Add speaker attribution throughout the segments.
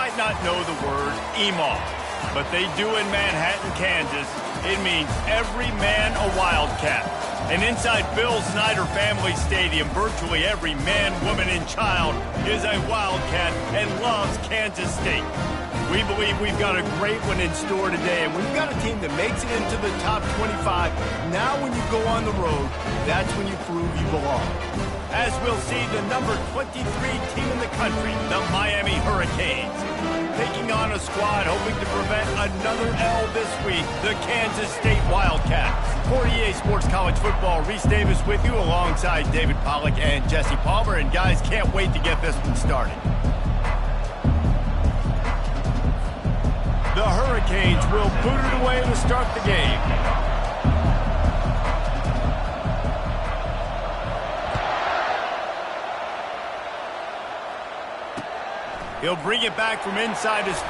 Speaker 1: might not know the word EMAW, but they do in Manhattan, Kansas. It means every man a Wildcat. And inside Bill Snyder Family Stadium, virtually every man, woman, and child is a Wildcat and loves Kansas State. We believe we've got a great one in store today, and when you've got a team that makes it into the top 25, now when you go on the road, that's when you prove you belong. As we'll see the number 23 team in the country, the Miami Hurricanes, taking on a squad hoping to prevent another L this week, the Kansas State Wildcats. For EA Sports College Football, Reese Davis with you alongside David Pollack and Jesse Palmer, and guys, can't wait to get this one started. The Hurricanes will boot it away to start the game. He'll bring it back from inside his 5.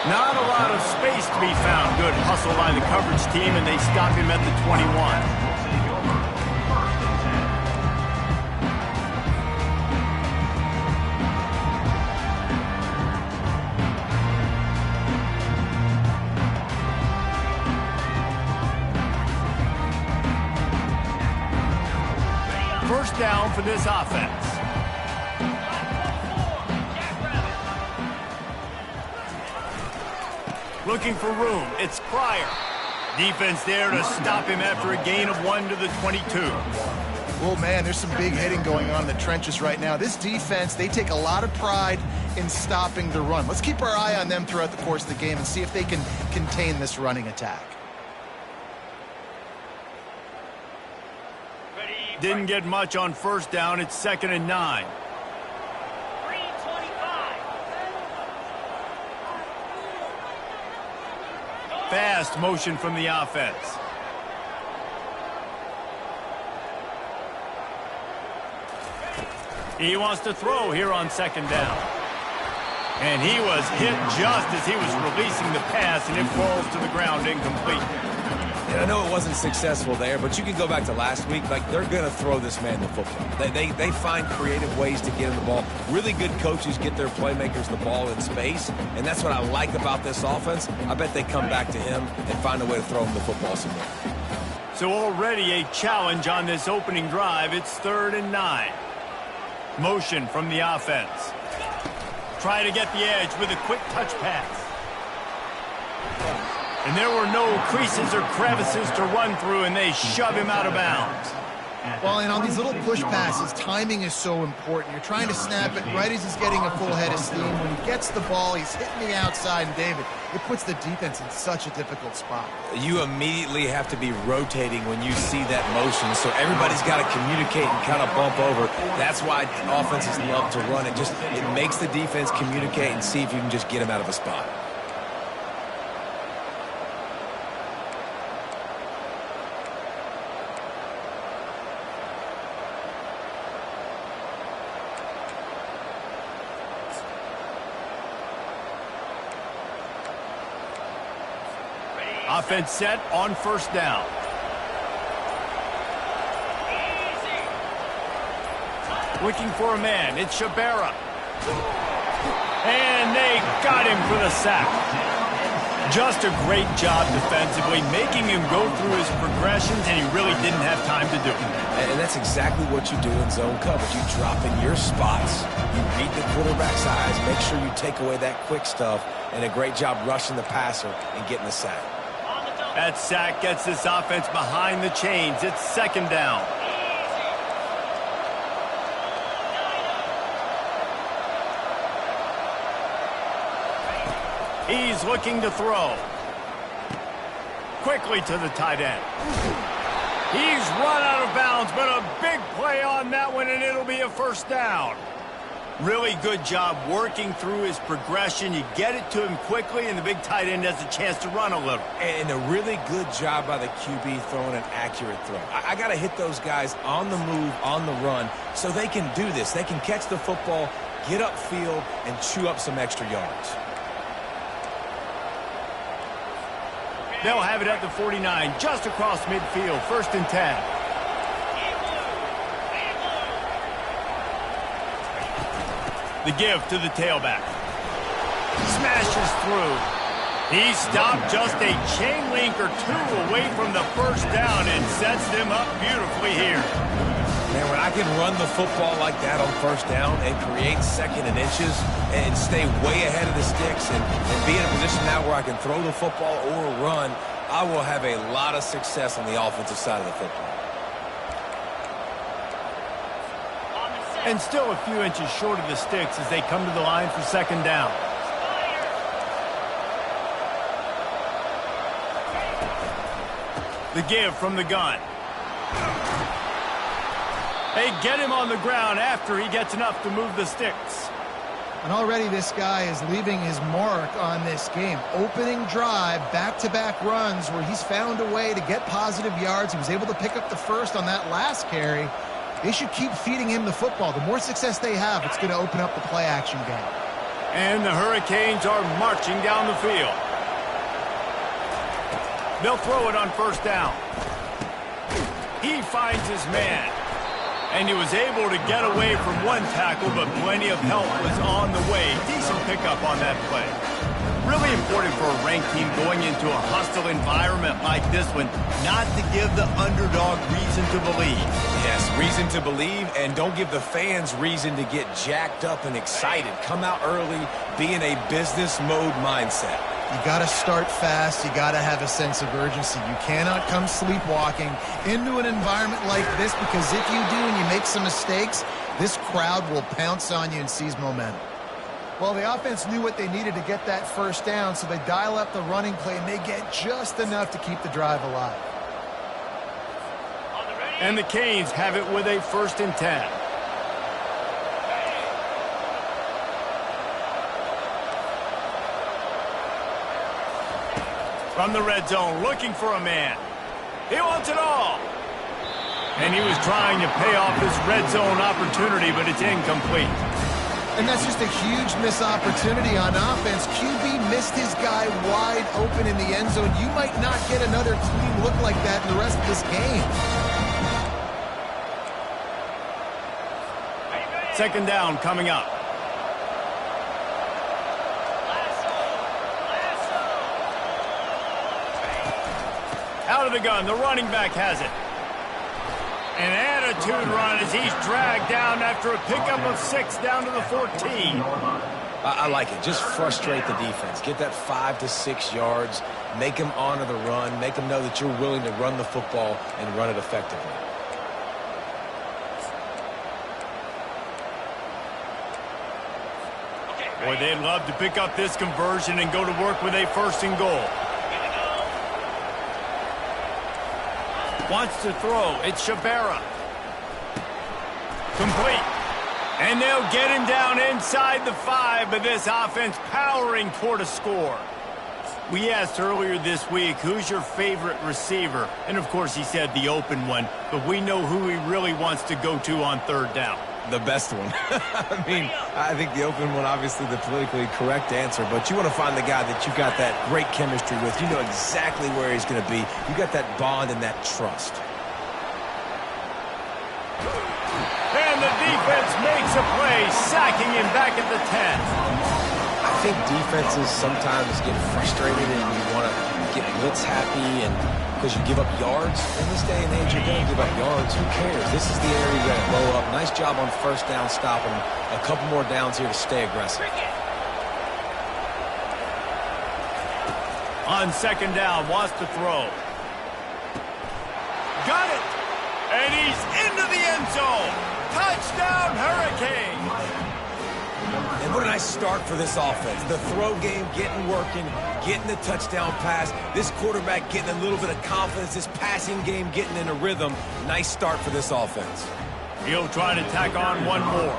Speaker 1: Not a lot of space to be found. Good hustle by the coverage team, and they stop him at the 21. First down for this offense. Looking for room. It's Pryor. Defense there to stop him after a gain of 1 to the 22.
Speaker 2: Oh, man, there's some big hitting going on in the trenches right now. This defense, they take a lot of pride in stopping the run. Let's keep our eye on them throughout the course of the game and see if they can contain this running attack.
Speaker 1: Didn't get much on first down. It's 2nd and 9. Fast motion from the offense. He wants to throw here on 2nd down. And he was hit just as he was releasing the pass, and it falls to the ground incomplete.
Speaker 3: And I know it wasn't successful there, but you can go back to last week. Like, they're going to throw this man the football. They find creative ways to get him the ball. Really good coaches get their playmakers the ball in space, and that's what I like about this offense. I bet they come back to him and find a way to throw him the football some more.
Speaker 1: So already a challenge on this opening drive. It's 3rd and 9. Motion from the offense. Try to get the edge with a quick touch pass. And there were no creases or crevices to run through, and they shove him out of bounds.
Speaker 2: Well, and on these little push passes, timing is so important. You're trying to snap it right as he's getting a full head of steam. When he gets the ball, he's hitting the outside, and David, it puts the defense in such a difficult spot.
Speaker 3: You immediately have to be rotating when you see that motion, so everybody's got to communicate and kind of bump over. That's why offenses love to run it. It makes the defense communicate and see if you can just get him out of a spot.
Speaker 1: Offense set on 1st down. Looking for a man. It's Shabera. And they got him for the sack. Just a great job defensively, making him go through his progressions, and he really didn't have time to do it.
Speaker 3: And that's exactly what you do in zone coverage. You drop in your spots. You read the quarterback's eyes. Make sure you take away that quick stuff. And a great job rushing the passer and getting the sack.
Speaker 1: That sack gets this offense behind the chains. It's 2nd down. He's looking to throw. Quickly to the tight end. He's run out of bounds, but a big play on that one, and it'll be a 1st down. Really good job working through his progression. You get it to him quickly, and the big tight end has a chance to run a little.
Speaker 3: And a really good job by the QB throwing an accurate throw. I got to hit those guys on the move, on the run, so they can do this. They can catch the football, get upfield, and chew up some extra yards.
Speaker 1: They'll have it at the 49, just across midfield, 1st and 10. The give to the tailback. Smashes through. He stopped just a chain link or two away from the first down and sets them up beautifully here.
Speaker 3: Man, when I can run the football like that on first down and create second and inches and stay way ahead of the sticks and be in a position now where I can throw the football or run, I will have a lot of success on the offensive side of the football.
Speaker 1: And still a few inches short of the sticks as they come to the line for second down. The give from the gun. They get him on the ground after he gets enough to move the sticks.
Speaker 2: And already this guy is leaving his mark on this game. Opening drive, back-to-back runs where he's found a way to get positive yards. He was able to pick up the first on that last carry. They should keep feeding him the football. The more success they have, it's going to open up the play-action game.
Speaker 1: And the Hurricanes are marching down the field. They'll throw it on first down. He finds his man. And he was able to get away from one tackle, but plenty of help was on the way. Decent pickup on that play. Really important for a ranked team going into a hostile environment like this one, not to give the underdog reason to believe.
Speaker 3: Yes, reason to believe, and don't give the fans reason to get jacked up and excited. Come out early, be in a business mode mindset.
Speaker 2: You got to start fast. You got to have a sense of urgency. You cannot come sleepwalking into an environment like this, because if you do and you make some mistakes, this crowd will pounce on you and seize momentum. Well, the offense knew what they needed to get that first down, so they dial up the running play, and they get just enough to keep the drive alive.
Speaker 1: And the Canes have it with a 1st and 10. From the red zone, looking for a man. He wants it all. And he was trying to pay off this red zone opportunity, but it's incomplete.
Speaker 2: And that's just a huge missed opportunity on offense. QB missed his guy wide open in the end zone. You might not get another clean look like that in the rest of this game.
Speaker 1: Second down coming up. Out of the gun, the running back has it. An attitude run as he's dragged down after a pickup of 6 down to the 14.
Speaker 3: I like it. Just frustrate the defense. Get that 5 to 6 yards. Make them honor the run. Make them know that you're willing to run the football and run it effectively.
Speaker 1: Boy, they'd love to pick up this conversion and go to work with a 1st and goal. Wants to throw. It's Shabera. Complete. And they'll get him down inside the 5, but this offense powering toward a score. We asked earlier this week, who's your favorite receiver? And, of course, he said the open one, but we know who he really wants to go to on 3rd down.
Speaker 3: The best one. I mean, I think the open one, obviously the politically correct answer, but you want to find the guy that you got that great chemistry with. You know exactly where he's going to be. You got that bond and that trust.
Speaker 1: And the defense makes a play, sacking him back at the 10.
Speaker 3: I think defenses sometimes get frustrated and you want to get blitz happy and because you give up yards. In this day and age, you're going to give up yards. Who cares? This is the area you got to blow up. Nice job on 1st down, stopping a couple more downs here to stay aggressive.
Speaker 1: On 2nd down, wants to throw. Got it! And he's into the end zone. Touchdown, Hurricane!
Speaker 3: And what a nice start for this offense. The throw game getting working, getting the touchdown pass. This quarterback getting a little bit of confidence. This passing game getting in a rhythm. Nice start for this offense.
Speaker 1: He'll try to tack on one more.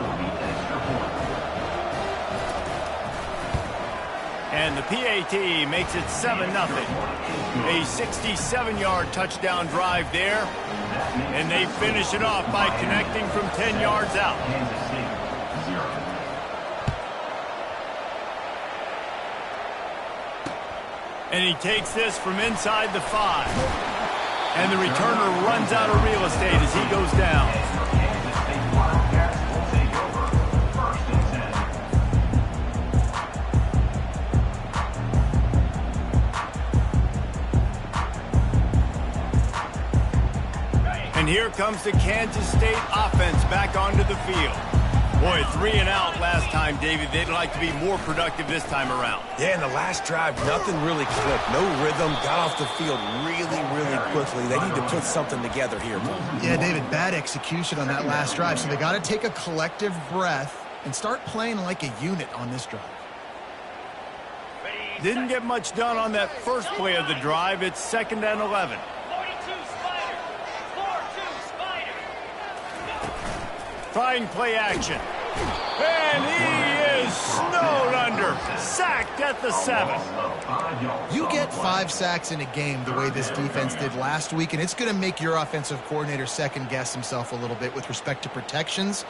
Speaker 1: And the PAT makes it 7-0. A 67-yard touchdown drive there. And they finish it off by connecting from 10 yards out. And he takes this from inside the 5. And the returner runs out of real estate as he goes down. here comes the Kansas State offense back onto the field. Boy, 3 and out last time, David. They'd like to be more productive this time around.
Speaker 3: Yeah, in the last drive, nothing really clicked. No rhythm. Got off the field really, really quickly. They need to put something together here.
Speaker 2: Yeah, David, bad execution on that last drive. So they got to take a collective breath and start playing like a unit on this drive.
Speaker 1: Didn't get much done on that first play of the drive. It's 2nd and 11. Trying play action. And he is snowed under. Sacked at the 7.
Speaker 2: You get 5 sacks in a game the way this defense did last week, and it's going to make your offensive coordinator second-guess himself a little bit with respect to protections.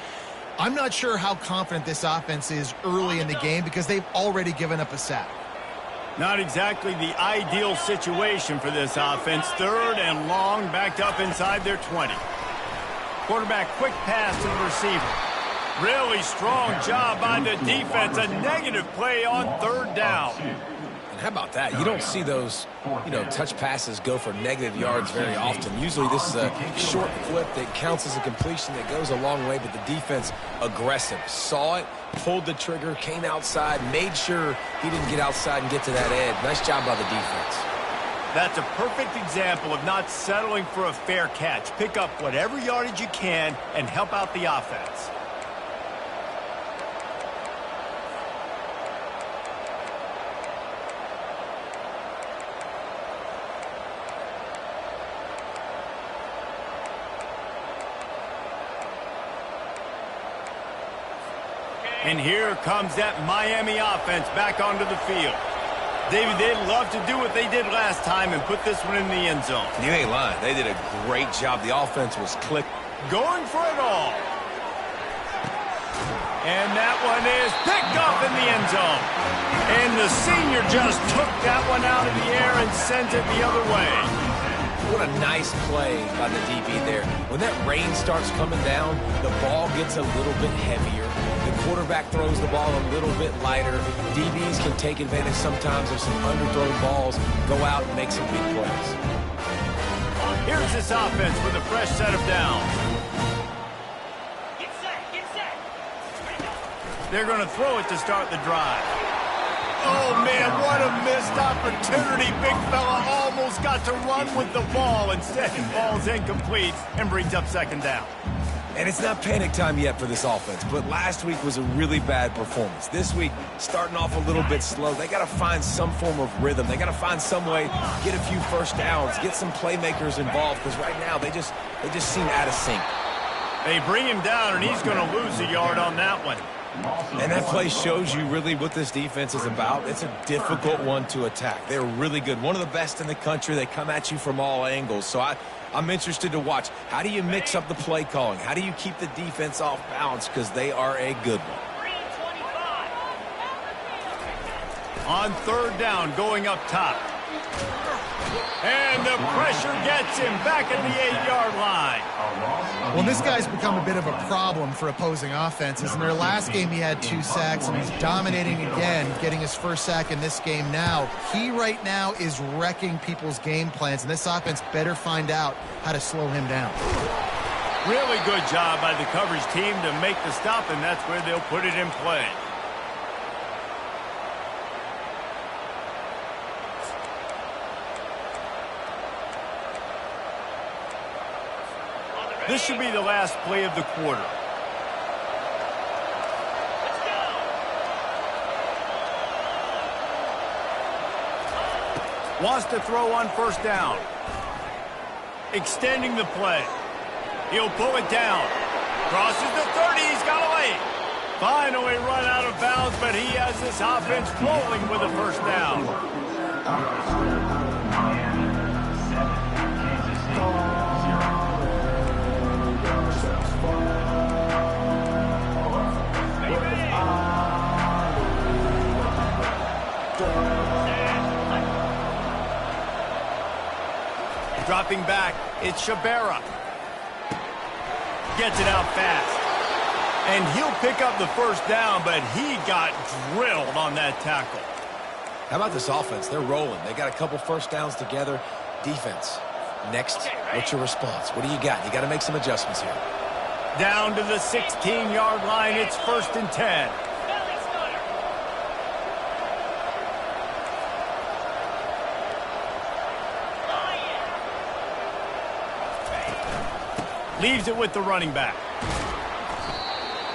Speaker 2: I'm not sure how confident this offense is early in the game because they've already given up a sack.
Speaker 1: Not exactly the ideal situation for this offense. 3rd and long, backed up inside their 20. Quarterback quick pass to the receiver. Really strong job by the defense. A negative play on 3rd down.
Speaker 3: And how about that? You don't see those, touch passes go for negative yards very often. Usually this is a short flip that counts as a completion that goes a long way, but the defense aggressive. Saw it, pulled the trigger, came outside, made sure he didn't get outside and get to that edge. Nice job by the defense.
Speaker 1: That's a perfect example of not settling for a fair catch. Pick up whatever yardage you can and help out the offense. And here comes that Miami offense back onto the field. David, they'd love to do what they did last time and put this one in the end zone.
Speaker 3: You ain't lying. They did a great job. The offense was clicked.
Speaker 1: Going for it all. And that one is picked up in the end zone. And the senior just took that one out of the air and sent it the other way.
Speaker 3: What a nice play by the DB there. When that rain starts coming down, the ball gets a little bit heavier. The quarterback throws the ball a little bit lighter. DBs can take advantage sometimes of some underthrown balls, go out and make some big plays.
Speaker 1: Here's this offense with a fresh set of downs.
Speaker 4: Get set, get set.
Speaker 1: They're going to throw it to start the drive. Oh, man, what a missed opportunity. Big fella almost got to run with the ball. Instead, he falls incomplete and brings up 2nd down.
Speaker 3: And it's not panic time yet for this offense, but last week was a really bad performance. This week, starting off a little bit slow. They got to find some form of rhythm. They got to find some way, get a few first downs, get some playmakers involved, because right now they just seem out of sync.
Speaker 1: They bring him down, and he's going to lose a yard on that one.
Speaker 3: And that play shows you really what this defense is about. It's a difficult one to attack. They're really good. One of the best in the country. They come at you from all angles. So I'm interested to watch. How do you mix up the play calling? How do you keep the defense off balance? Because they are a good one.
Speaker 1: On 3rd down, going up top. And the pressure gets him back at the 8-yard line.
Speaker 2: Well, this guy's become a bit of a problem for opposing offenses. In their last game, he had 2 sacks, and he's dominating again, getting his first sack in this game now. He right now is wrecking people's game plans, and this offense better find out how to slow him down.
Speaker 1: Really good job by the coverage team to make the stop, and that's where they'll put it in play. This should be the last play of the quarter. Wants to throw on 1st down. Extending the play. He'll pull it down. Crosses the 30. He's got away. Finally run out of bounds, but he has this offense rolling with a 1st down. Dropping back, it's Shabera. Gets it out fast. And he'll pick up the 1st down, but he got drilled on that tackle.
Speaker 3: How about this offense? They're rolling. They got a couple 1st downs together. Defense, Next, what's your response? What do you got? You got to make some adjustments here.
Speaker 1: Down to the 16-yard line. It's 1st and 10. Leaves it with the running back.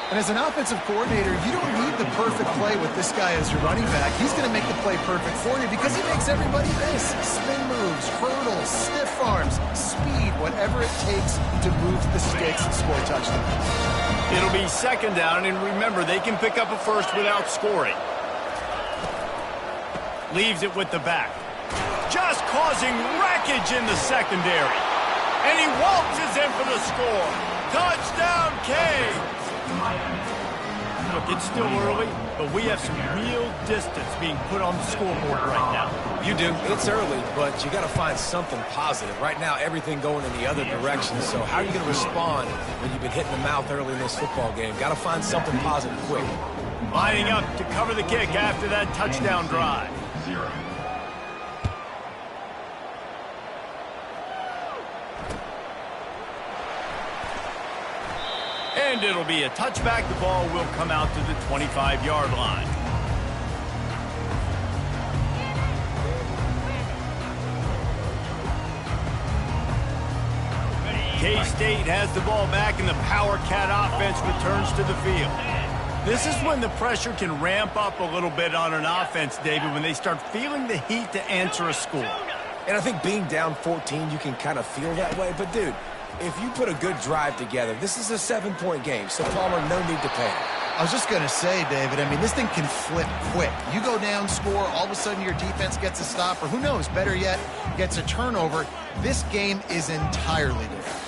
Speaker 2: And as an offensive coordinator, you don't need the perfect play with this guy as your running back. He's going to make the play perfect for you because he makes everybody miss. Spin moves, hurdles, stiff arms, speed, whatever it takes to move the sticks and score touchdowns.
Speaker 1: It'll be 2nd down, and remember, they can pick up a first without scoring. Leaves it with the back. Just causing wreckage in the secondary. And he waltzes in for the score. Touchdown, Canes! Look, it's still early, but we have some real distance being put on the scoreboard right now.
Speaker 3: You do. It's early, but you got to find something positive. Right now, everything going in the other direction. So how are you going to respond when you've been hit in the mouth early in this football game? Got to find something positive quick.
Speaker 1: Lining up to cover the kick after that touchdown drive. And it'll be a touchback. The ball will come out to the 25-yard line. K-State has the ball back, and the Power Cat offense returns to the field. This is when the pressure can ramp up a little bit on an offense, David, when they start feeling the heat to answer a score.
Speaker 3: And I think being down 14, you can kind of feel that way. But, dude, if you put a good drive together, this is a 7-point game, so Palmer, no need to panic.
Speaker 2: I was just going to say, David, I mean, this thing can flip quick. You go down, score, all of a sudden your defense gets a stop, or who knows, better yet, gets a turnover. This game is entirely different.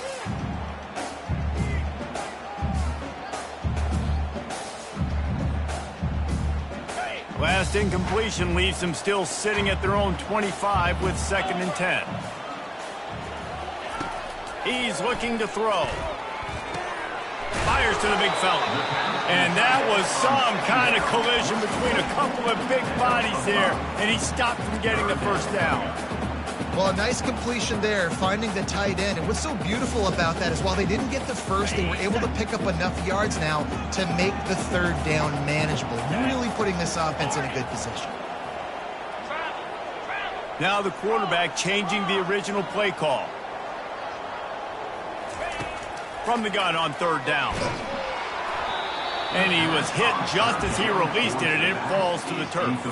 Speaker 1: Last incompletion leaves them still sitting at their own 25 with 2nd and 10. He's looking to throw. Fires to the big fella. And that was some kind of collision between a couple of big bodies there, and he stopped from getting the first down.
Speaker 2: Well, a nice completion there, finding the tight end. And what's so beautiful about that is while they didn't get the first, they were able to pick up enough yards now to make the 3rd down manageable, really putting this offense in a good position.
Speaker 1: Now the quarterback changing the original play call. From the gun on 3rd down. And he was hit just as he released it, and it falls to the turf.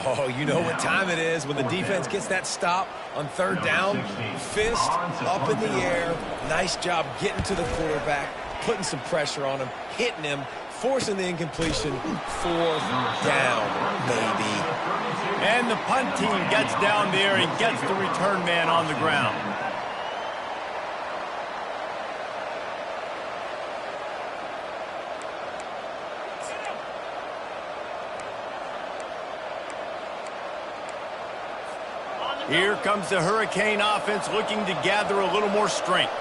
Speaker 3: Oh, you know what time it is when the defense gets that stop on 3rd down. Fist up in the air. Nice job getting to the quarterback, putting some pressure on him, hitting him, forcing the incompletion. 4th down, maybe.
Speaker 1: And the punt team gets down there and gets the return man on the ground. Here comes the Hurricane offense looking to gather a little more strength.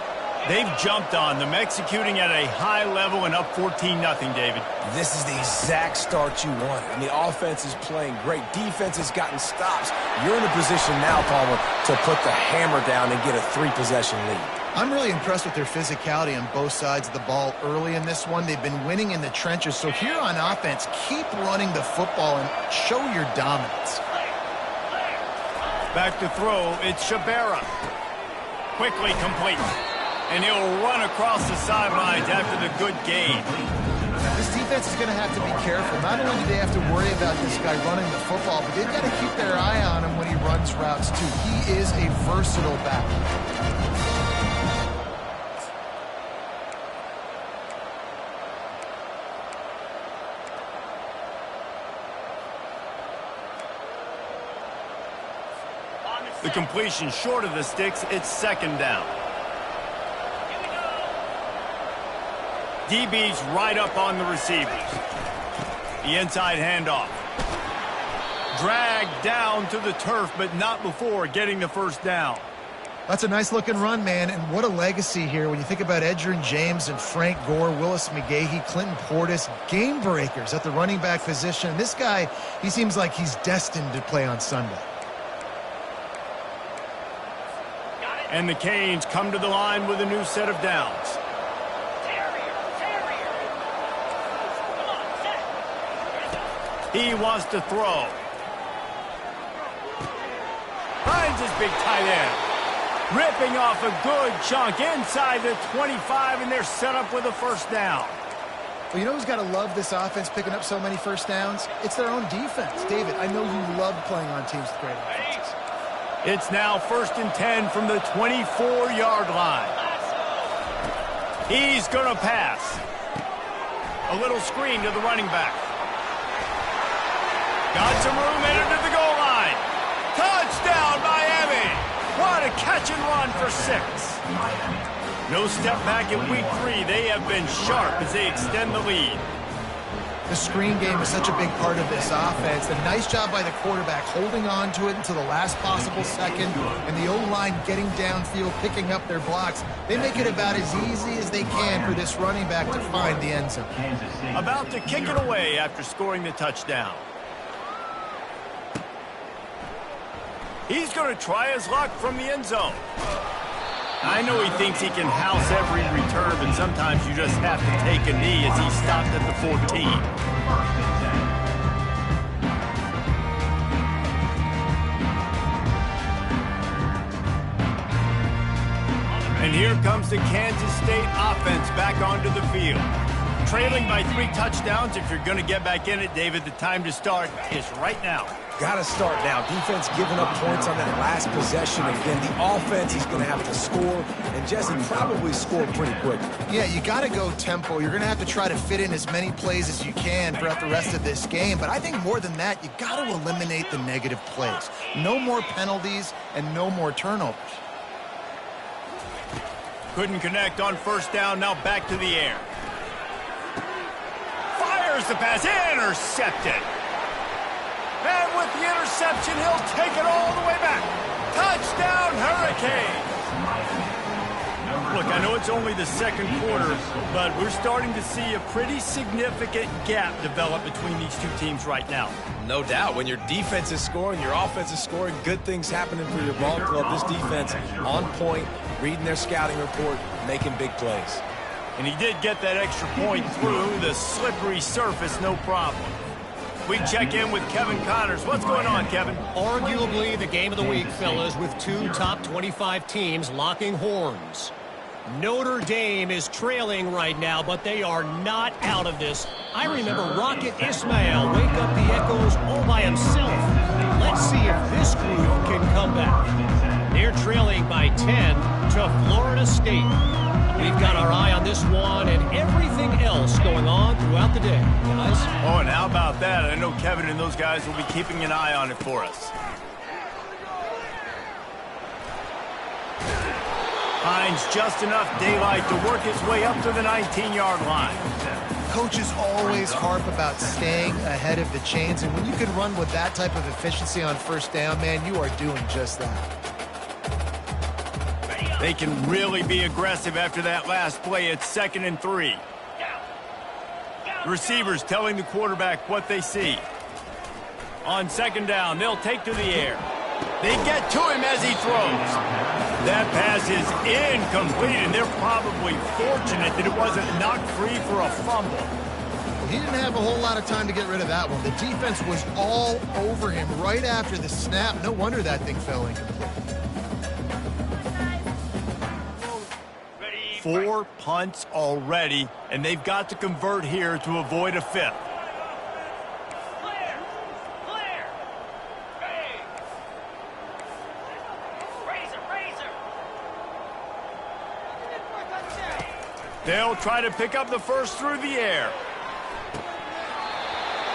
Speaker 1: They've jumped on them, executing at a high level and up 14-0, David.
Speaker 3: This is the exact start you wanted. And the offense is playing great. Defense has gotten stops. You're in a position now, Palmer, to put the hammer down and get a 3-possession lead.
Speaker 2: I'm really impressed with their physicality on both sides of the ball early in this one. They've been winning in the trenches. So here on offense, keep running the football and show your dominance.
Speaker 1: Back to throw, it's Shabera. Quickly complete. And he'll run across the sidelines after the good gain.
Speaker 2: This defense is going to have to be careful. Not only do they have to worry about this guy running the football, but they've got to keep their eye on him when he runs routes, too. He is a versatile back.
Speaker 1: The completion short of the sticks, it's 2nd down. DB's right up on the receivers. The inside handoff. Dragged down to the turf, but not before getting the 1st down.
Speaker 2: That's a nice-looking run, man, and what a legacy here when you think about Edgerrin James and Frank Gore, Willis McGahee, Clinton Portis, game breakers at the running back position. This guy, he seems like he's destined to play on Sunday.
Speaker 1: And the Canes come to the line with a new set of downs. He wants to throw. Finds his big tight end. Ripping off a good chunk inside the 25, and they're set up with a first down.
Speaker 2: Well, you know who's got to love this offense picking up so many first downs? It's their own defense. David, I know you love playing on teams with great offenses.
Speaker 1: It's now 1st and 10 from the 24-yard line. He's going to pass. A little screen to the running back. Got some room headed to the goal line. Touchdown, Miami! What a catch and run for 6. No step back in week 3. They have been sharp as they extend the lead.
Speaker 2: The screen game is such a big part of this offense. A nice job by the quarterback holding on to it until the last possible second, and the O-line getting downfield, picking up their blocks. They make it about as easy as they can for this running back to find the end zone.
Speaker 1: About to kick it away after scoring the touchdown. He's going to try his luck from the end zone. I know he thinks he can house every return, but sometimes you just have to take a knee as he stopped at the 14. And here comes the Kansas State offense back onto the field. Trailing by 3 touchdowns. If you're going to get back in it, David, the time to start is right now.
Speaker 3: Got to start now. Defense giving up points on that last possession. Again, the offense is going to have to score, and Jesse probably scored pretty quick.
Speaker 2: Yeah, you got to go tempo. You're going to have to try to fit in as many plays as you can throughout the rest of this game. But I think more than that, you got to eliminate the negative plays. No more penalties and no more turnovers.
Speaker 1: Couldn't connect on first down. Now back to the air. Fires the pass. Intercepted. And with the interception, he'll take it all the way back. Touchdown, Hurricanes! Look, I know it's only the second quarter, but we're starting to see a pretty significant gap develop between these two teams right now.
Speaker 3: No doubt. When your defense is scoring, your offense is scoring, good things happening for your ball club. This defense on point, reading their scouting report, making big plays.
Speaker 1: And he did get that extra point through the slippery surface, no problem. We check in with Kevin Connors. What's going on, Kevin?
Speaker 4: Arguably the game of the week, fellas, with 2 top 25 teams locking horns. Notre Dame is trailing right now, but they are not out of this. I remember Rocket Ismail wake up the echoes all by himself. Let's see if this group can come back. They're trailing by 10 to Florida State. We've got our eye on this one and everything else going on throughout the day, guys.
Speaker 1: Oh, and how about that? I know Kevin and those guys will be keeping an eye on it for us. Finds just enough daylight to work his way up to the 19-yard line.
Speaker 2: Coaches always harp about staying ahead of the chains, and when you can run with that type of efficiency on first down, man, you are doing just that.
Speaker 1: They can really be aggressive after that last play. It's 2nd and 3. The receivers telling the quarterback what they see. On 2nd down, they'll take to the air. They get to him as he throws. That pass is incomplete, and they're probably fortunate that it wasn't knocked free for a fumble.
Speaker 2: He didn't have a whole lot of time to get rid of that one. The defense was all over him right after the snap. No wonder that thing fell incomplete.
Speaker 1: 4 punts already, and they've got to convert here to avoid a 5th. They'll try to pick up the first through the air.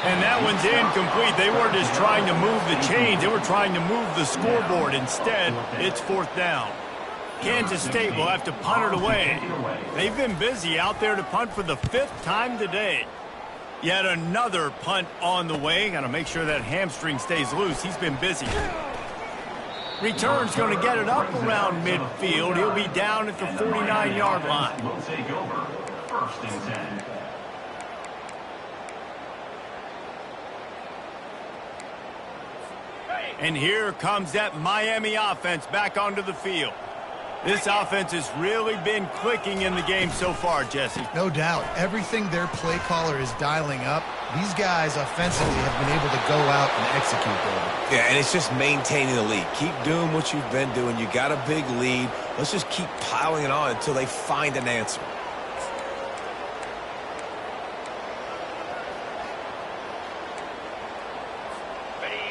Speaker 1: And that one's incomplete. They weren't just trying to move the chains. They were trying to move the scoreboard. Instead, it's 4th down. Kansas State will have to punt it away. They've been busy out there to punt for the 5th time today. Yet another punt on the way. Got to make sure that hamstring stays loose. He's been busy. Return's going to get it up around midfield. He'll be down at the 49-yard line.
Speaker 5: Will take over 1st and 10.
Speaker 1: And here comes that Miami offense back onto the field. This offense has really been clicking in the game so far, Jesse.
Speaker 2: No doubt. Everything their play caller is dialing up, these guys offensively have been able to go out and execute there.
Speaker 3: Yeah, and it's just maintaining the lead. Keep doing what you've been doing. You got a big lead. Let's just keep piling it on until they find an answer.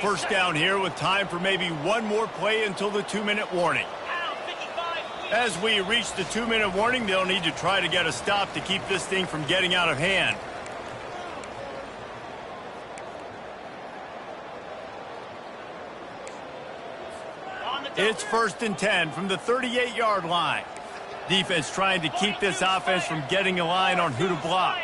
Speaker 1: First down here with time for maybe one more play until the 2-minute warning. As we reach the 2-minute warning, they'll need to try to get a stop to keep this thing from getting out of hand. It's 1st and 10 from the 38-yard line. Defense trying to keep this offense from getting a line on who to block.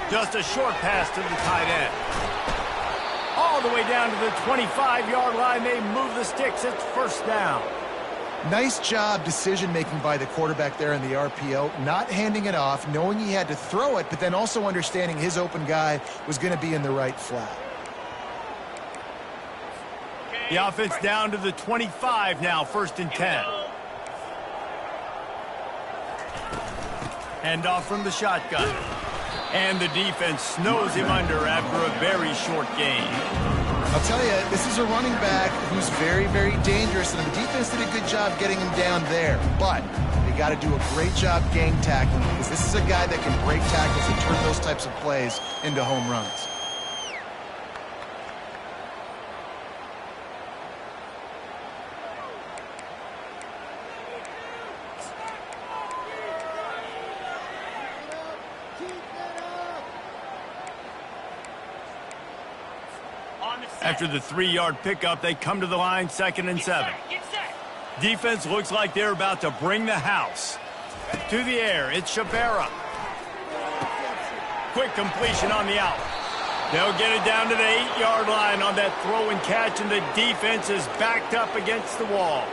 Speaker 1: Just a short pass to the tight end. All the way down to the 25-yard line. They move the sticks. It's 1st down.
Speaker 2: Nice job decision-making by the quarterback there in the RPO, not handing it off, knowing he had to throw it, but then also understanding his open guy was going to be in the right flat.
Speaker 1: The offense down to the 25 now, 1st and 10. Hand off from the shotgun. And the defense snows him under after a very short gain.
Speaker 2: I'll tell you, this is a running back who's very, very dangerous, and the defense did a good job getting him down there. But they got to do a great job gang tackling, because this is a guy that can break tackles and turn those types of plays into home runs.
Speaker 1: After the 3-yard pickup, they come to the line, 2nd and 7. Defense looks like they're about to bring the house. To the air, it's Shabera. Quick completion on the out. They'll get it down to the 8-yard line on that throw and catch, and the defense is backed up against the wall.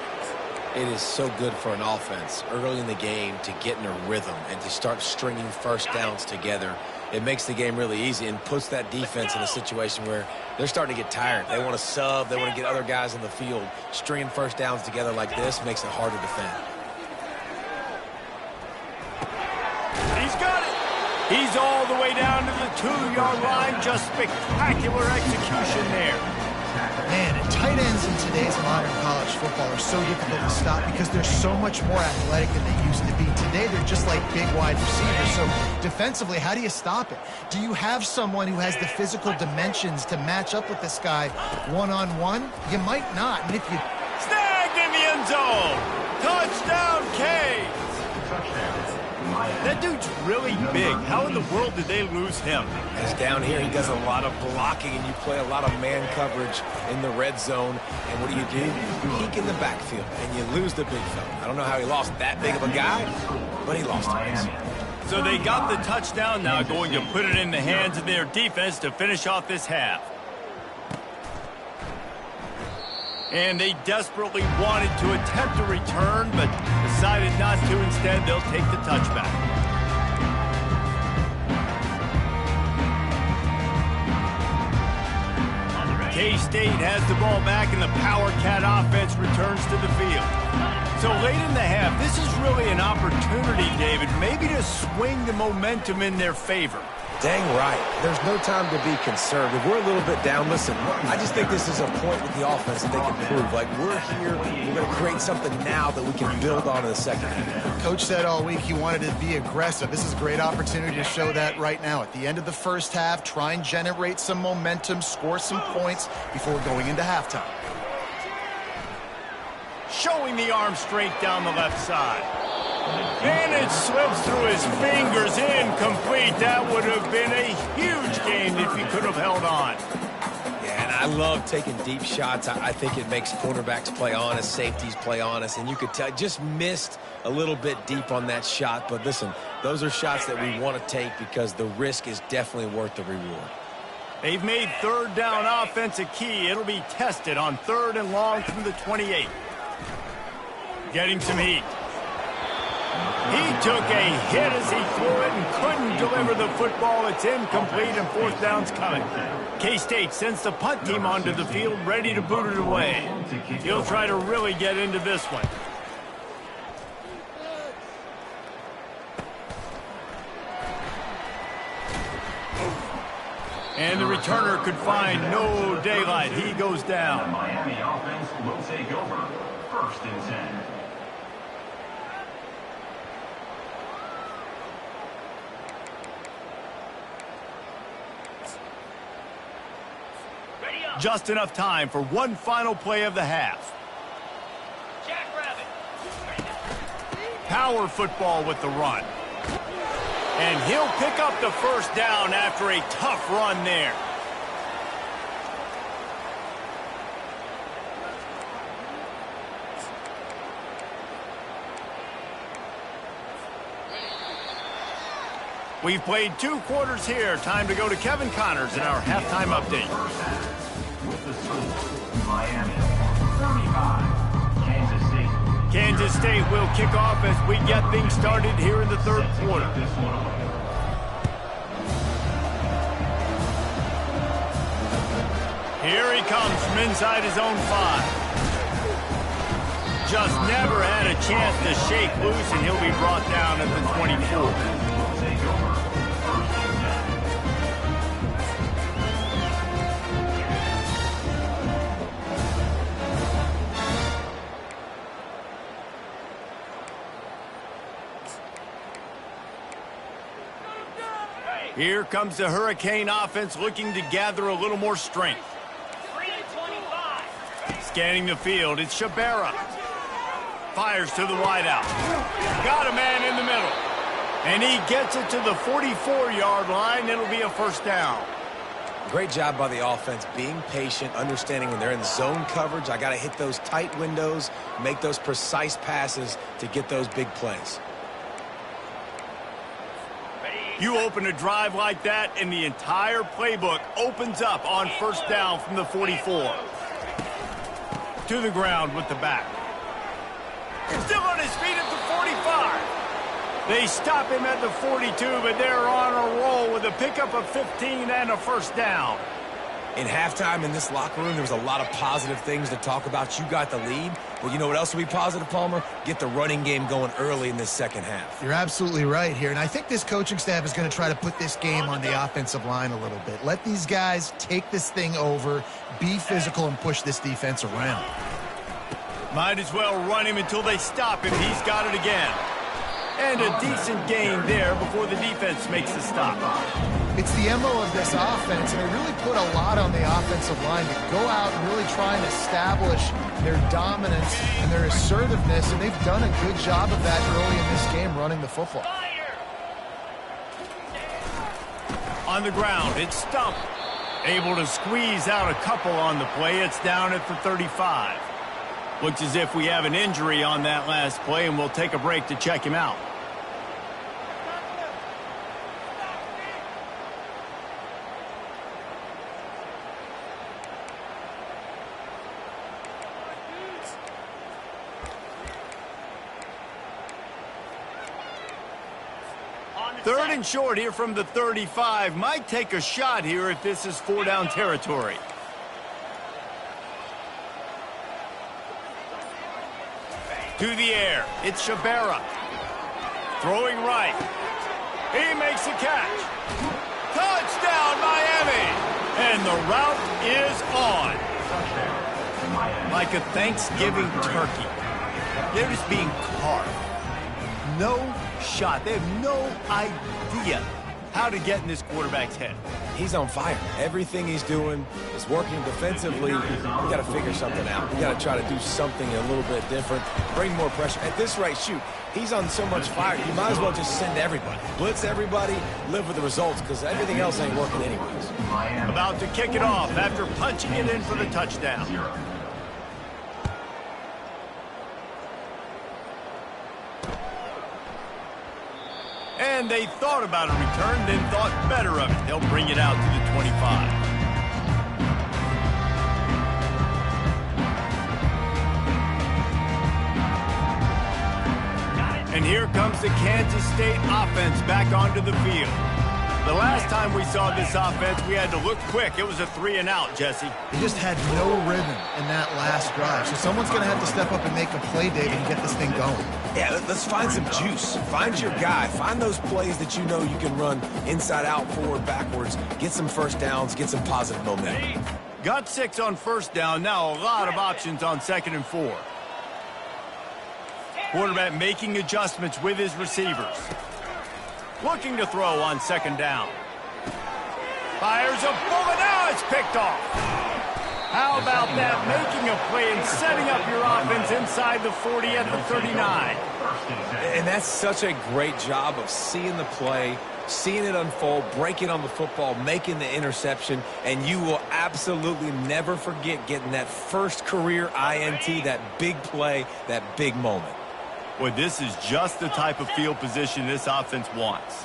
Speaker 3: It is so good for an offense early in the game to get in a rhythm and to start stringing first downs together. It makes the game really easy and puts that defense in a situation where they're starting to get tired. They want to sub. They want to get other guys in the field. Stringing first downs together like this makes it hard to defend.
Speaker 1: He's got it. He's all the way down to the 2-yard line. Just spectacular execution there.
Speaker 2: Man, and tight ends in today's modern college football are so difficult to stop because they're so much more athletic than they used to be. Today, they're just like big wide receivers. So defensively, how do you stop it? Do you have someone who has the physical dimensions to match up with this guy one-on-one? You might not. And if you...
Speaker 1: Snagged in the end zone. Touchdown, K. That dude's really big. How in the world did they lose him?
Speaker 3: Because down here, he does a lot of blocking, and you play a lot of man coverage in the red zone. And what do? You peek in the backfield, and you lose the big fella. I don't know how he lost that big of a guy, but he lost him.
Speaker 1: So they got the touchdown now, going to put it in the hands of their defense to finish off this half. And they desperately wanted to attempt a return, but decided not to. Instead, they'll take the touchback. K-State has the ball back, and the Power Cat offense returns to the field. So late in the half, this is really an opportunity, David, maybe to swing the momentum in their favor.
Speaker 3: Dang right. There's no time to be concerned. If we're a little bit down, listen, I just think this is a point with the offense that they can prove. Like, we're here, we're going to create something now that we can build on in the second half.
Speaker 2: Coach said all week he wanted to be aggressive. This is a great opportunity to show that right now. At the end of the first half, try and generate some momentum, score some points before going into halftime.
Speaker 1: Showing the arm strength down the left side. And it slips through his fingers, incomplete. That would have been a huge gain if he could have held on.
Speaker 3: Yeah, and I love taking deep shots. I think it makes cornerbacks play honest, safeties play honest, and you could tell just missed a little bit deep on that shot. But listen, those are shots that we want to take because the risk is definitely worth the reward.
Speaker 1: They've made third down offense a key. It'll be tested on 3rd and long from the 28. Getting some heat. He took a hit as he threw it and couldn't deliver the football. It's incomplete and fourth down's coming. K-State sends the punt team onto the field, ready to boot it away. He'll try to really get into this one. And the returner could find no daylight. He goes down.
Speaker 5: The Miami offense will take over. First and 10.
Speaker 1: Just enough time for one final play of the half. Power football with the run. And he'll pick up the first down after a tough run there. We've played 2 quarters here. Time to go to Kevin Connors in our halftime update.
Speaker 5: With the score, Miami 35, Kansas State.
Speaker 1: Kansas State will kick off as we get things started here in the third quarter.
Speaker 5: This one away.
Speaker 1: Here he comes from inside his own 5. Just never had a chance to shake loose, and he'll be brought down at the 24.
Speaker 5: Will take over. First and 10.
Speaker 1: Here comes the Hurricane offense looking to gather a little more strength. Scanning the field, it's Shabera. Fires to the wideout. Got a man in the middle. And he gets it to the 44-yard line. It'll be a first down.
Speaker 3: Great job by the offense, being patient, understanding when they're in zone coverage, I got to hit those tight windows, make those precise passes to get those big plays.
Speaker 1: You open a drive like that, and the entire playbook opens up on first down from the 44. To the ground with the back. Still on his feet at the 45. They stop him at the 42, but they're on a roll with a pickup of 15 and a first down.
Speaker 3: In halftime in this locker room, there was a lot of positive things to talk about. You got the lead, but you know what else will be positive, Palmer? Get the running game going early in this second half.
Speaker 2: You're absolutely right here, and I think this coaching staff is going to try to put this game on the offensive line a little bit. Let these guys take this thing over, be physical, and push this defense around.
Speaker 1: Might as well run him until they stop him. He's got it again. And a decent gain there before the defense makes the stop.
Speaker 2: It's the MO of this offense, and they really put a lot on the offensive line to go out and really try and establish their dominance and their assertiveness, and they've done a good job of that early in this game running the football.
Speaker 1: On the ground, it's Stump. Able to squeeze out a couple on the play. It's down at the 35. Looks as if we have an injury on that last play, and we'll take a break to check him out. Third and short here from the 35. Might take a shot here if this is 4-down territory. To the air, it's Shabera. Throwing right. He makes a catch. Touchdown, Miami! And the route is on. Like a Thanksgiving turkey. They're just being carved. No shot. They have no idea how to get in this quarterback's head.
Speaker 3: He's on fire. Everything he's doing is working defensively. We got to figure something out. We got to try to do something a little bit different, bring more pressure. At this rate, shoot, he's on so much fire, you might as well just send everybody. Blitz everybody, live with the results, because everything else ain't working anyways.
Speaker 1: About to kick it off after punching it in for the touchdown. And they thought about a return, then thought better of it. They'll bring it out to the 25. And here comes the Kansas State offense back onto the field. The last time we saw this offense, we had to look quick. It was a 3-and-out, Jesse.
Speaker 2: They just had no rhythm in that last drive. So someone's going to have to step up and make a play, David, and get this thing going.
Speaker 3: Yeah, let's find some juice. Find your guy. Find those plays that you know you can run inside out, forward, backwards. Get some first downs. Get some positive momentum.
Speaker 1: Got 6 on first down. Now a lot of options on 2nd and 4. Quarterback making adjustments with his receivers. Looking to throw on 2nd down. Fires a bullet. Now it's picked off. How about that? Making a play and setting up your offense inside the 40 at the 39.
Speaker 3: And that's such a great job of seeing the play, seeing it unfold, breaking on the football, making the interception, and you will absolutely never forget getting that first career INT, that big play, that big moment.
Speaker 1: Well, this is just the type of field position this offense wants.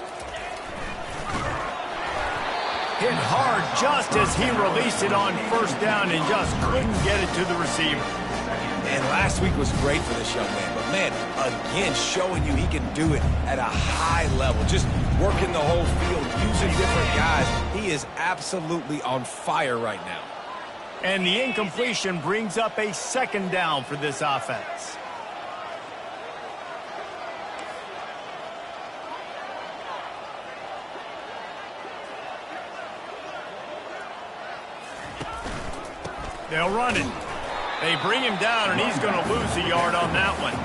Speaker 1: Hit hard just as he released it on first down and just couldn't get it to the receiver.
Speaker 3: And last week was great for this young man. But, man, again, showing you he can do it at a high level. Just working the whole field, using different guys. He is absolutely on fire right now.
Speaker 1: And the incompletion brings up a 2nd down for this offense. They'll run it. They bring him down, and he's going to lose a yard on that one.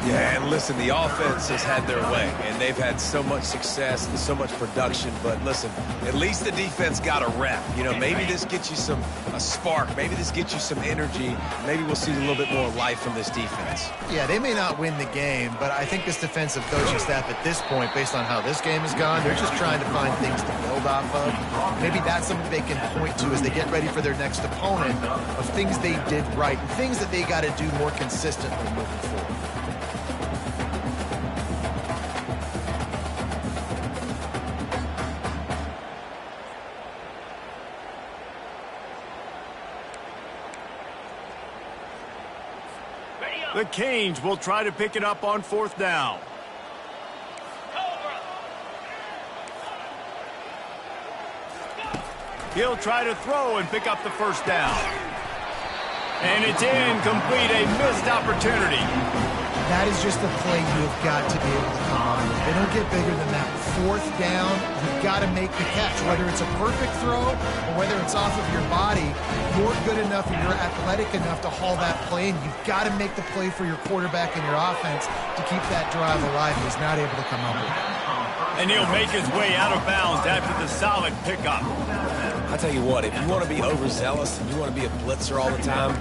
Speaker 3: Yeah, and listen, the offense has had their way, and they've had so much success and so much production. But listen, at least the defense got a rep. You know, maybe this gets you a spark. Maybe this gets you some energy. Maybe we'll see a little bit more life from this defense.
Speaker 2: Yeah, they may not win the game, but I think this defensive coaching staff at this point, based on how this game has gone, they're just trying to find things to build off of. Maybe that's something they can point to as they get ready for their next opponent of things they did right and things that they got to do more consistently moving forward.
Speaker 1: The Canes will try to pick it up on 4th down. He'll try to throw and pick up the first down. And it's incomplete, a missed opportunity.
Speaker 2: That is just a play you've got to be able to come up with. They don't get bigger than that. 4th down, you've got to make the catch. Whether it's a perfect throw or whether it's off of your body, you're good enough and you're athletic enough to haul that play, and you've got to make the play for your quarterback and your offense to keep that drive alive. He's not able to come up with it.
Speaker 1: And he'll make his way out of bounds after the solid pickup.
Speaker 3: I'll tell you what, if you want to be overzealous and you want to be a blitzer all the time,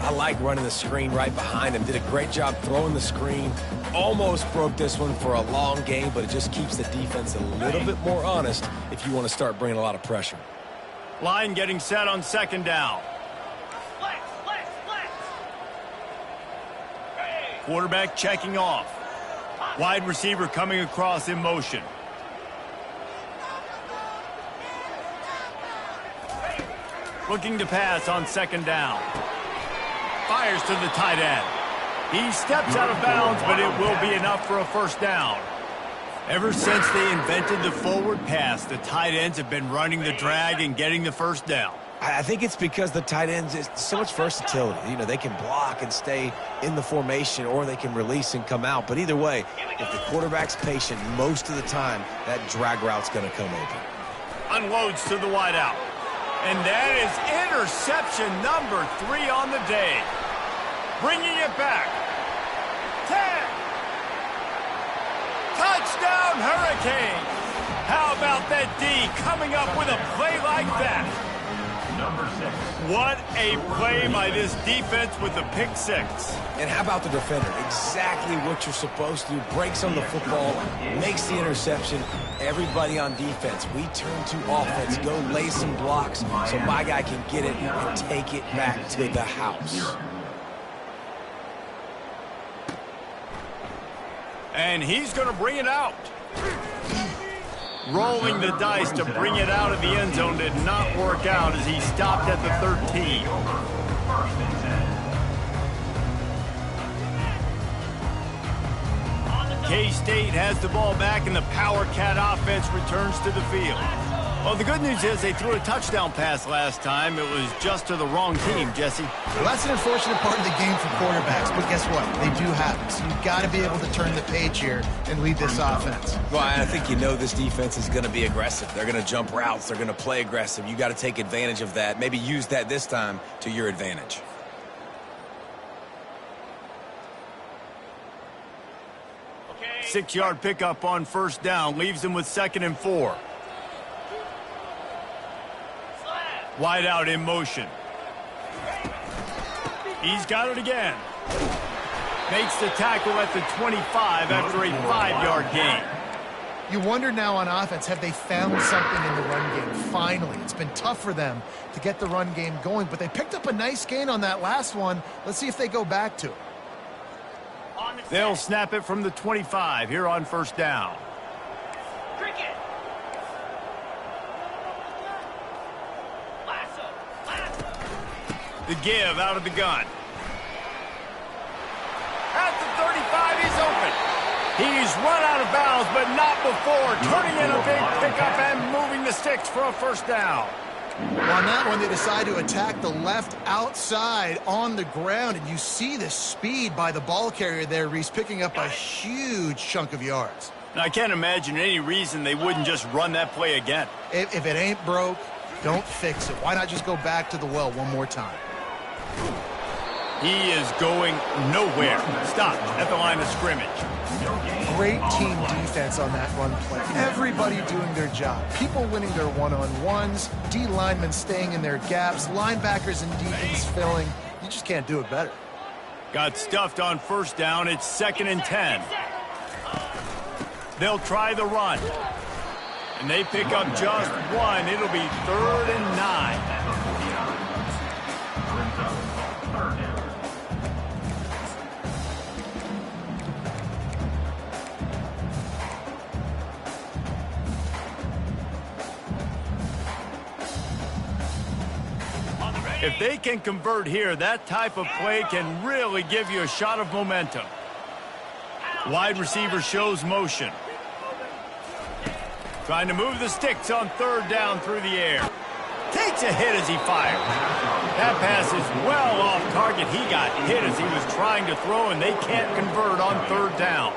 Speaker 3: I like running the screen right behind him. Did a great job throwing the screen. Almost broke this one for a long game, but it just keeps the defense a little bit more honest if you want to start bringing a lot of pressure.
Speaker 1: Line getting set on 2nd down. Quarterback checking off. Wide receiver coming across in motion. Looking to pass on 2nd down. Fires to the tight end. He steps out of bounds, but it will be enough for a first down. Ever since they invented the forward pass, the tight ends have been running the drag and getting the first down.
Speaker 3: I think it's because the tight ends is so much versatility. You know, they can block and stay in the formation, or they can release and come out. But either way, if the quarterback's patient, most of the time, that drag route's going to come open.
Speaker 1: Unloads to the wideout. And that is interception number 3 on the day. Bringing it back. 10. Touchdown, Hurricanes. How about that D coming up with a play like that?
Speaker 5: Number 6.
Speaker 1: What a play by this defense with the pick 6.
Speaker 3: And how about the defender? Exactly what you're supposed to do. Breaks on the football, makes the interception. Everybody on defense, we turn to offense. Go lay some blocks so my guy can get it and take it back to the house.
Speaker 1: And he's going to bring it out. Rolling the dice to bring it out of the end zone did not work out as he stopped at the 13.
Speaker 5: First and 10.
Speaker 1: K-State has the ball back, and the Power Cat offense returns to the field. Well, the good news is they threw a touchdown pass last time. It was just to the wrong team, Jesse.
Speaker 2: Well, that's an unfortunate part of the game for quarterbacks, but guess what? They do happen. So you've got to be able to turn the page here and lead this offense.
Speaker 3: Well, I think you know this defense is going to be aggressive. They're going to jump routes. They're going to play aggressive. You got to take advantage of that. Maybe use that this time to your advantage.
Speaker 1: Okay. 6-yard pickup on first down leaves them with 2nd and 4. Wide out in motion. He's got it again. Makes the tackle at the 25 after a 5-yard gain.
Speaker 2: You wonder now on offense, have they found something in the run game? Finally, it's been tough for them to get the run game going, but they picked up a nice gain on that last one. Let's see if they go back to it.
Speaker 1: They'll snap it from the 25 here on first down. The give out of the gun. At the 35, he's open. He's run out of bounds, but not before turning in a big pickup and moving the sticks for a first down.
Speaker 2: Well, on that one, they decide to attack the left outside on the ground, and you see the speed by the ball carrier there, Reese, picking up a huge chunk of yards.
Speaker 1: Now, I can't imagine any reason they wouldn't just run that play again.
Speaker 2: If it ain't broke, don't fix it. Why not just go back to the well one more time?
Speaker 1: He is going nowhere. Stopped at the line of scrimmage.
Speaker 2: Great team defense on that run play. Everybody doing their job. People winning their one-on-ones, D linemen staying in their gaps, linebackers and DBs filling. You just can't do it better.
Speaker 1: Got stuffed on first down. It's 2nd and 10. They'll try the run. And they pick up just one. It'll be 3rd and 9. If they can convert here, that type of play can really give you a shot of momentum. Wide receiver shows motion. Trying to move the sticks on 3rd down through the air. Takes a hit as he fires. That pass is well off target. He got hit as he was trying to throw, and they can't convert on 3rd down.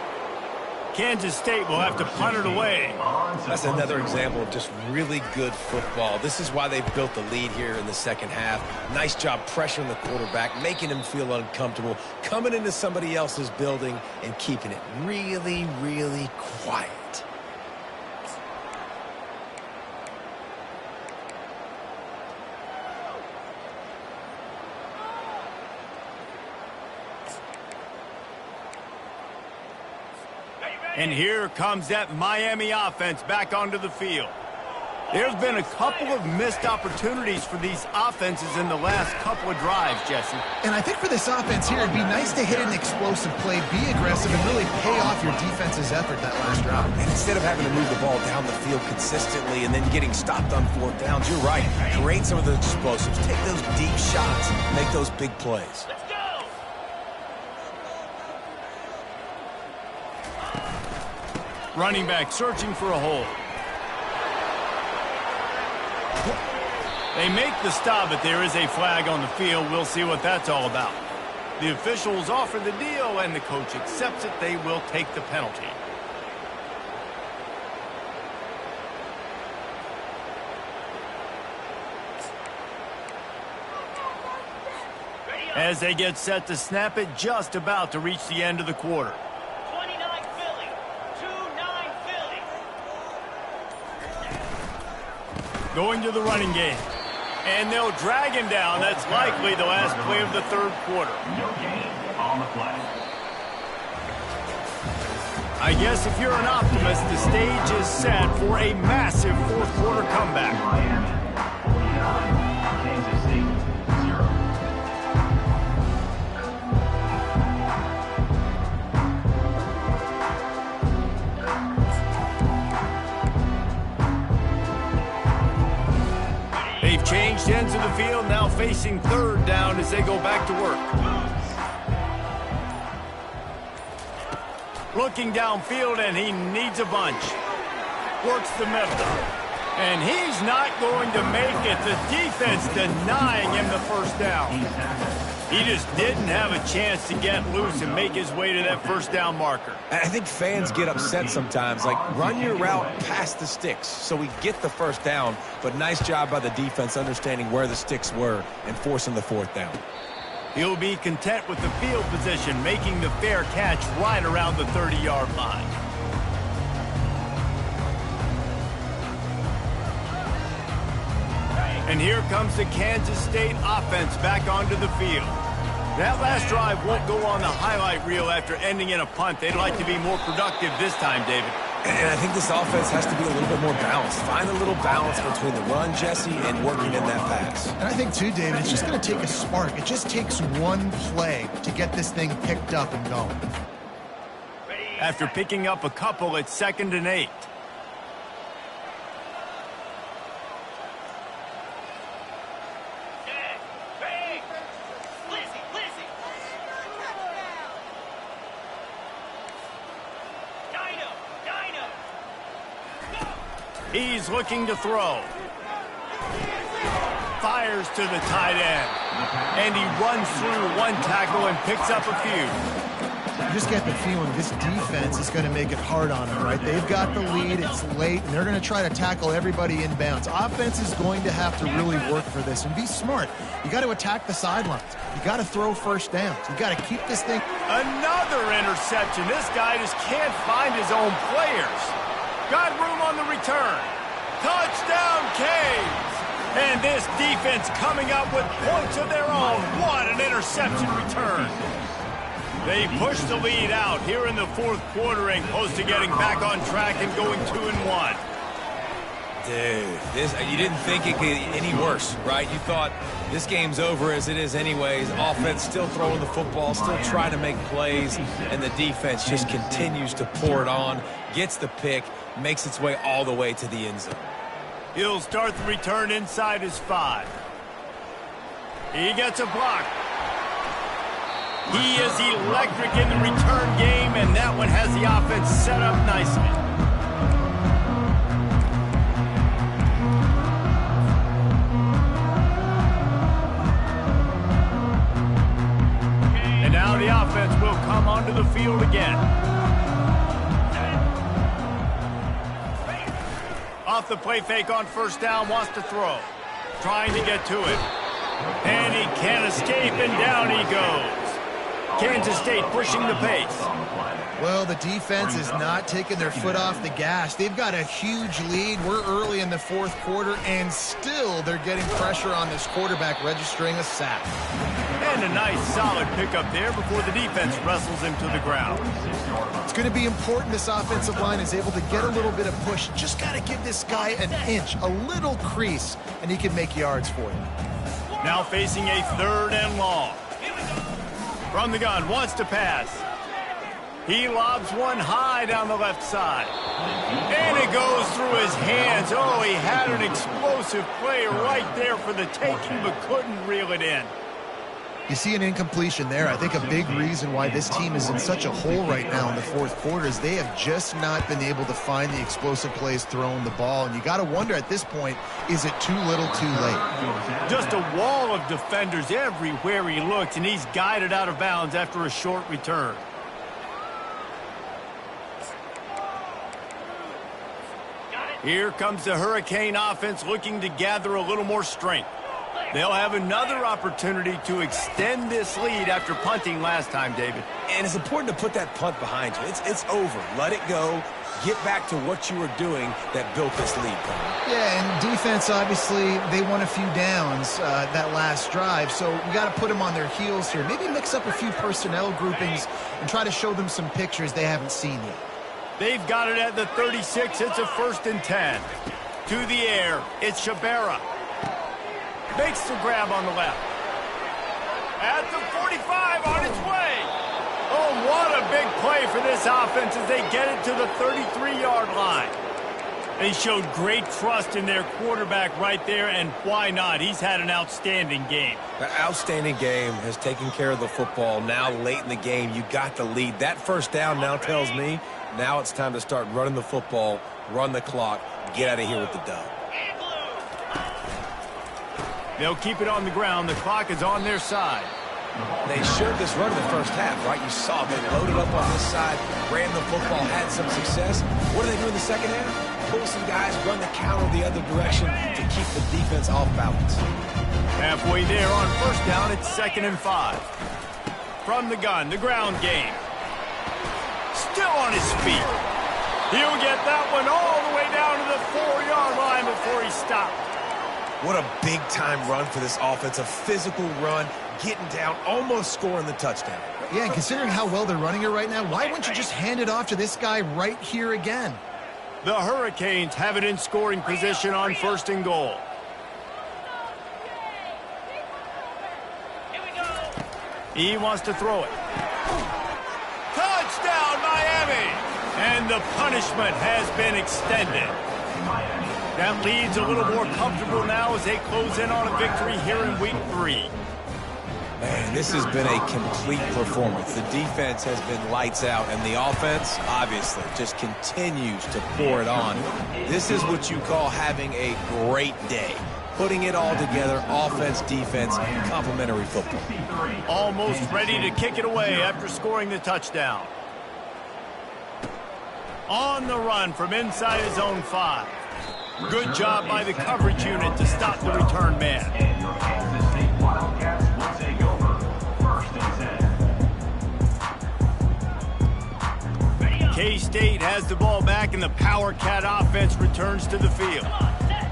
Speaker 1: Kansas State will have to punt it away.
Speaker 3: That's another example of just really good football. This is why they've built the lead here in the second half. Nice job pressuring the quarterback, making him feel uncomfortable, coming into somebody else's building and keeping it really, really quiet.
Speaker 1: And here comes that Miami offense back onto the field. There's been a couple of missed opportunities for these offenses in the last couple of drives, Jesse.
Speaker 2: And I think for this offense here, it'd be nice to hit an explosive play, be aggressive, and really pay off your defense's effort that last drive.
Speaker 3: And instead of having to move the ball down the field consistently and then getting stopped on 4th downs, you're right. Create some of those explosives. Take those deep shots. Make those big plays.
Speaker 1: Running back searching for a hole. They make the stop, but there is a flag on the field. We'll see what that's all about. The officials offer the deal, and the coach accepts it. They will take the penalty. As they get set to snap it, just about to reach the end of the quarter. Going to the running game. And they'll drag him down. That's likely the last play of the 3rd quarter.
Speaker 5: No gain on the play.
Speaker 1: I guess if you're an optimist, the stage is set for a massive 4th quarter comeback.
Speaker 5: Miami 49, Kansas State 0.
Speaker 1: They've changed ends of the field, now facing 3rd down as they go back to work. Looking downfield, and he needs a bunch. Works the middle. And he's not going to make it. The defense denying him the first down. He just didn't have a chance to get loose and make his way to that first down marker.
Speaker 3: I think fans get upset sometimes. Like, run your route past the sticks so we get the first down. But nice job by the defense understanding where the sticks were and forcing the fourth down.
Speaker 1: He'll be content with the field position, making the fair catch right around the 30-yard line. And here comes the Kansas State offense back onto the field. That last drive won't go on the highlight reel after ending in a punt. They'd like to be more productive this time, David.
Speaker 3: And I think this offense has to be a little bit more balanced. Find a little balance between the run, Jesse, and working in that pass.
Speaker 2: And I think, too, David, it's just going to take a spark. It just takes one play to get this thing picked up and going.
Speaker 1: After picking up a couple, it's 2nd and 8. He's looking to throw. Fires to the tight end. And he runs through one tackle and picks up a few.
Speaker 2: You just get the feeling this defense is going to make it hard on them, right? They've got the lead, it's late, and they're going to try to tackle everybody inbounds. Offense is going to have to really work for this and be smart. You got to attack the sidelines. You got to throw first downs. You got to keep this thing.
Speaker 1: Another interception. This guy just can't find his own players. Got room on the return. Touchdown, Canes! And this defense coming up with points of their own. What an interception return. They push the lead out here in the fourth quarter and close to getting back on track and going 2-1.
Speaker 3: Dude, you didn't think it could get any worse, right? You thought this game's over as it is anyways. Offense still throwing the football, still trying to make plays, and the defense just continues to pour it on, gets the pick, makes its way all the way to the end zone.
Speaker 1: He'll start the return inside his 5. He gets a block. He is electric in the return game, and that one has the offense set up nicely. And now the offense will come onto the field again. Off the play fake on first down, wants to throw. Trying to get to it. And he can't escape, and down he goes. Kansas State pushing the pace.
Speaker 2: Well, the defense is not taking their foot off the gas. They've got a huge lead. We're early in the fourth quarter, and still they're getting pressure on this quarterback, registering a sack.
Speaker 1: And a nice, solid pickup there before the defense wrestles him to the ground.
Speaker 2: It's going to be important this offensive line is able to get a little bit of push. Just got to give this guy an inch, a little crease, and he can make yards for you.
Speaker 1: Now facing a 3rd and long. From the gun, wants to pass. He lobs one high down the left side. And it goes through his hands. Oh, he had an explosive play right there for the taking, but couldn't reel it in.
Speaker 2: You see an incompletion there. I think a big reason why this team is in such a hole right now in the fourth quarter is they have just not been able to find the explosive plays throwing the ball. And you got to wonder at this point, is it too little too late?
Speaker 1: Just a wall of defenders everywhere he looks, and he's guided out of bounds after a short return. Here comes the Hurricane offense looking to gather a little more strength. They'll have another opportunity to extend this lead after punting last time, David.
Speaker 3: And it's important to put that punt behind you. It's over. Let it go. Get back to what you were doing that built this lead, Colin.
Speaker 2: Yeah, and defense, obviously, they won a few downs that last drive, so we got to put them on their heels here. Maybe mix up a few personnel groupings and try to show them some pictures they haven't seen yet.
Speaker 1: They've got it at the 36. It's a 1st and 10. To the air, it's Shabera. Makes the grab on the left. At the 45, on its way. Oh, what a big play for this offense as they get it to the 33-yard line. They showed great trust in their quarterback right there, and why not? He's had an outstanding game.
Speaker 3: That outstanding game has taken care of the football. Now, late in the game, you got the lead. That first down now tells me now it's time to start running the football, run the clock, get out of here with the dub.
Speaker 1: They'll keep it on the ground. The clock is on their side.
Speaker 3: They showed this run in the first half, right? You saw they loaded up on this side, ran the football, had some success. What do they do in the second half? Pull some guys, run the counter the other direction to keep the defense off balance.
Speaker 1: Halfway there on first down, it's 2nd and 5. From the gun, the ground game. Still on his feet. He'll get that one all the way down to the 4-yard line before he stopped.
Speaker 3: What a big-time run for this offense, a physical run, getting down, almost scoring the touchdown.
Speaker 2: Yeah, and considering how well they're running it right now, why wouldn't you just hand it off to this guy right here again?
Speaker 1: The Hurricanes have it in scoring position on 1st and goal. He wants to throw it. Touchdown, Miami! And the punishment has been extended. That lead's a little more comfortable now as they close in on a victory here in Week 3.
Speaker 3: Man, this has been a complete performance. The defense has been lights out, and the offense, obviously, just continues to pour it on. This is what you call having a great day. Putting it all together, offense, defense, complementary football.
Speaker 1: Almost ready to kick it away after scoring the touchdown. On the run from inside his own 5. Good job by the coverage unit to stop the return man.
Speaker 5: And your Kansas State Wildcats will take over 1st and 10.
Speaker 1: K-State has the ball back, and the Power Cat offense returns to the field.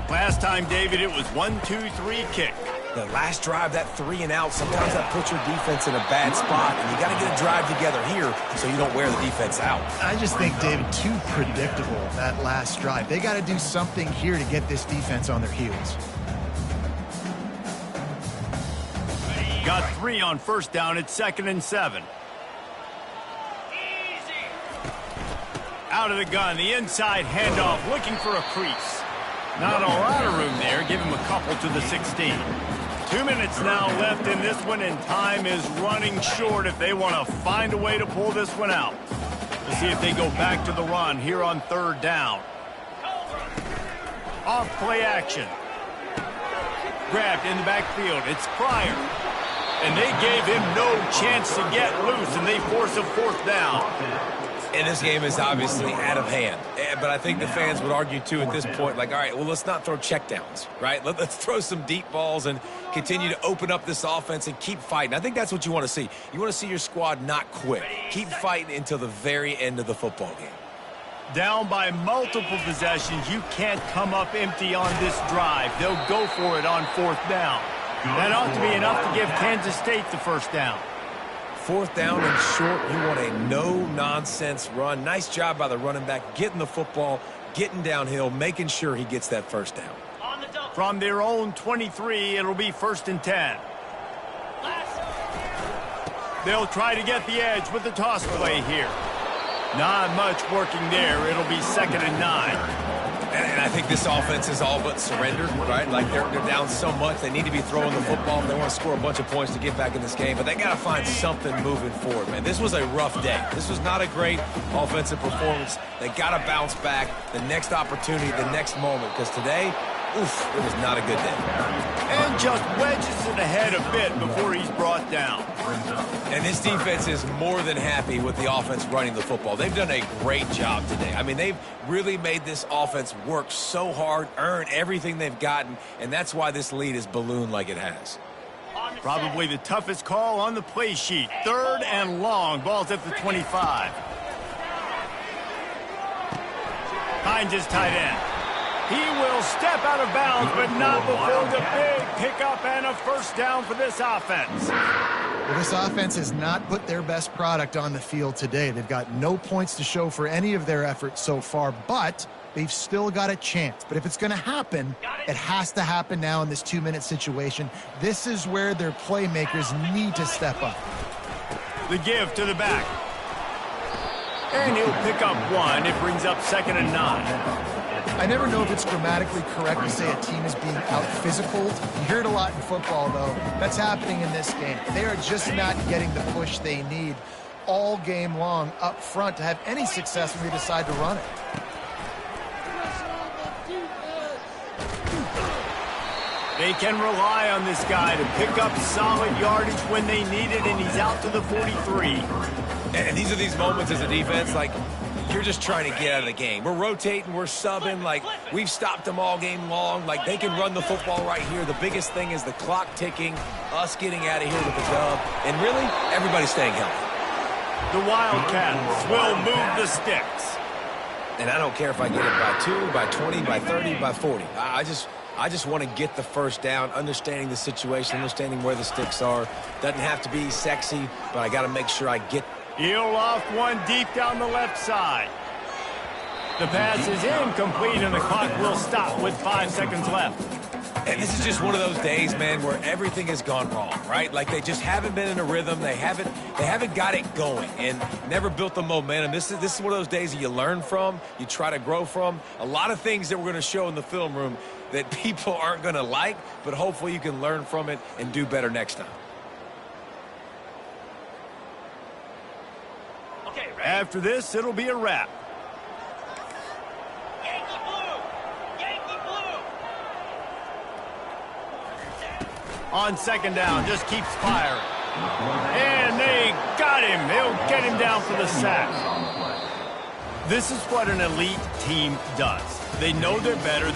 Speaker 1: Last time, David, it was 1-2-3 kick.
Speaker 3: The last drive, that 3 and out, sometimes that puts your defense in a bad spot, and you got to get a drive together here so you don't wear the defense out.
Speaker 2: I just think, David, too predictable, that last drive. They got to do something here to get this defense on their heels.
Speaker 1: Got 3 on first down at 2nd and 7. Out of the gun, the inside handoff, looking for a crease. Not a lot of room there. Give him a couple to the 16. 2 minutes now left in this one, and time is running short if they want to find a way to pull this one out. We'll see if they go back to the run here on 3rd down. Off play action. Grabbed in the backfield. It's Pryor. And they gave him no chance to get loose, and they force a 4th down.
Speaker 3: And this game is obviously out of hand. But I think the fans would argue, too, at this point, like, all right, well, let's not throw checkdowns, right? Let's throw some deep balls and continue to open up this offense and keep fighting. I think that's what you want to see. You want to see your squad not quit. Keep fighting until the very end of the football game.
Speaker 1: Down by multiple possessions, you can't come up empty on this drive. They'll go for it on 4th down. That ought to be enough to give Kansas State the 1st down.
Speaker 3: 4th down and short, you want a no-nonsense run. Nice job by the running back, getting the football, getting downhill, making sure he gets that 1st down.
Speaker 1: From their own 23, it'll be 1st and 10. They'll try to get the edge with the toss play here. Not much working there. It'll be 2nd and 9.
Speaker 3: And I think this offense is all but surrendered, right? Like they're down so much, they need to be throwing the football. They want to score a bunch of points to get back in this game, but they got to find something moving forward, man. This was a rough day. This was not a great offensive performance. They got to bounce back the next opportunity, the next moment, because today, oof, it was not a good day.
Speaker 1: And just wedges it ahead a bit before he's brought down.
Speaker 3: And this defense is more than happy with the offense running the football. They've done a great job today. I mean, they've really made this offense work so hard, earn everything they've gotten, and that's why this lead is ballooned like it has.
Speaker 1: Probably the toughest call on the play sheet. 3rd and long. Ball's at the 25. Hines is tight end. He will step out of bounds, but not before the big pickup and a 1st down for this offense.
Speaker 2: Well, this offense has not put their best product on the field today. They've got no points to show for any of their efforts so far, but they've still got a chance. But if it's going to happen, it has to happen now in this 2-minute situation. This is where their playmakers need to step up.
Speaker 1: The give to the back. And he'll pick up 1. It brings up 2nd and 9.
Speaker 2: I never know if it's grammatically correct to say a team is being out-physicaled. You hear it a lot in football, though. That's happening in this game. They are just not getting the push they need all game long up front to have any success when they decide to run it.
Speaker 1: They can rely on this guy to pick up solid yardage when they need it, and he's out to the 43.
Speaker 3: And these are these moments as a defense, like, you're just trying to get out of the game. We're rotating, we're subbing, like, we've stopped them all game long. Like, they can run the football right here. The biggest thing is the clock ticking, us getting out of here with the dub, and really, everybody staying healthy.
Speaker 1: The Wildcats will move the sticks.
Speaker 3: And I don't care if I get it by 2, by 20, by 30, by 40. I just want to get the first down, understanding the situation, understanding where the sticks are. Doesn't have to be sexy, but I got to make sure I get.
Speaker 1: He'll off one deep down the left side. The pass is incomplete, and the clock will stop with 5 seconds left.
Speaker 3: And this is just one of those days, man, where everything has gone wrong, right? Like, they just haven't been in a rhythm. They haven't got it going and never built the momentum. This is one of those days that you learn from, you try to grow from. A lot of things that we're going to show in the film room that people aren't going to like, but hopefully you can learn from it and do better next time.
Speaker 1: Okay, after this, it'll be a wrap.
Speaker 6: Yankee blue! Yankee blue!
Speaker 1: On second down, just keeps firing. And they got him. They'll get him down for the sack. This is what an elite team does. They know they're better.